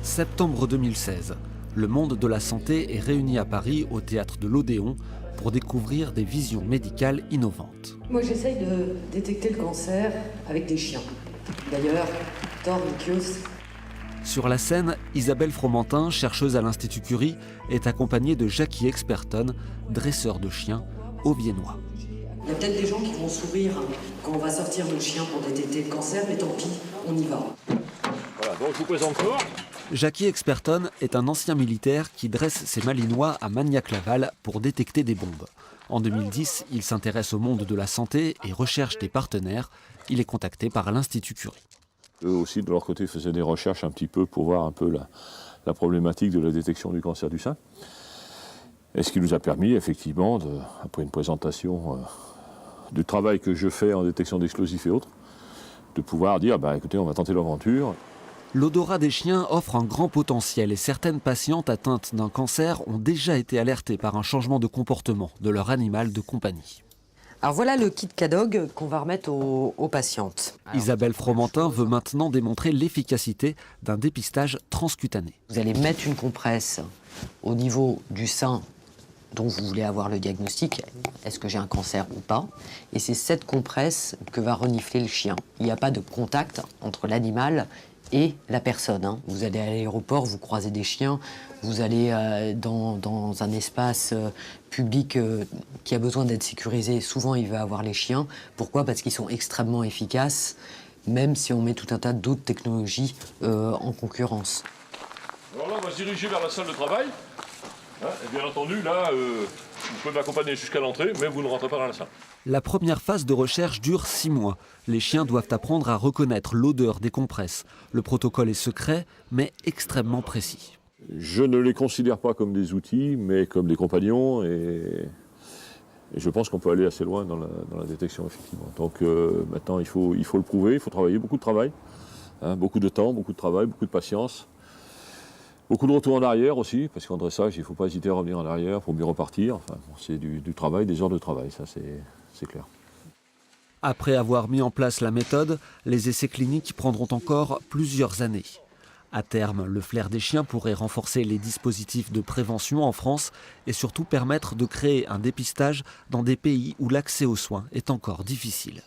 Septembre 2016, le monde de la santé est réuni à Paris au théâtre de l'Odéon pour découvrir des visions médicales innovantes. Moi j'essaye de détecter le cancer avec des chiens. D'ailleurs, Thor Nikios. Sur la scène, Isabelle Fromentin, chercheuse à l'Institut Curie, est accompagnée de Jackie Experton, dresseur de chiens, auviennois. Il y a peut-être des gens qui vont sourire quand on va sortir nos chiens pour détecter le cancer, mais tant pis, on y va. Voilà, donc je vous présente Thor. Jackie Experton est un ancien militaire qui dresse ses malinois à Magnac-Laval pour détecter des bombes. En 2010, il s'intéresse au monde de la santé et recherche des partenaires. Il est contacté par l'Institut Curie. Eux aussi, de leur côté, faisaient des recherches un petit peu pour voir un peu la problématique de la détection du cancer du sein. Et ce qui nous a permis, effectivement, après une présentation du travail que je fais en détection d'explosifs et autres, de pouvoir dire, écoutez, on va tenter l'aventure. L'odorat des chiens offre un grand potentiel et certaines patientes atteintes d'un cancer ont déjà été alertées par un changement de comportement de leur animal de compagnie. Alors voilà le kit Cadog qu'on va remettre aux patientes. Isabelle Fromentin veut maintenant démontrer l'efficacité d'un dépistage transcutané. Vous allez mettre une compresse au niveau du sein dont vous voulez avoir le diagnostic, est-ce que j'ai un cancer ou pas, et c'est cette compresse que va renifler le chien. Il n'y a pas de contact entre l'animal et la personne. Vous allez à l'aéroport, vous croisez des chiens, vous allez dans un espace public qui a besoin d'être sécurisé. Souvent, il va avoir les chiens. Pourquoi? Parce qu'ils sont extrêmement efficaces, même si on met tout un tas d'autres technologies en concurrence. Alors là, on va se diriger vers la salle de travail. Et bien entendu, là, vous pouvez m'accompagner jusqu'à l'entrée, mais vous ne rentrez pas dans la salle. La première phase de recherche dure 6 mois. Les chiens doivent apprendre à reconnaître l'odeur des compresses. Le protocole est secret, mais extrêmement précis. Je ne les considère pas comme des outils, mais comme des compagnons. Et je pense qu'on peut aller assez loin dans la détection, effectivement. Donc maintenant, il faut le prouver, il faut travailler, beaucoup de travail. Beaucoup de temps, beaucoup de travail, beaucoup de patience. Beaucoup de retour en arrière aussi, parce qu'en dressage, il ne faut pas hésiter à revenir en arrière pour mieux repartir. Enfin, c'est du travail, des heures de travail, ça c'est clair. Après avoir mis en place la méthode, les essais cliniques prendront encore plusieurs années. À terme, le flair des chiens pourrait renforcer les dispositifs de prévention en France et surtout permettre de créer un dépistage dans des pays où l'accès aux soins est encore difficile.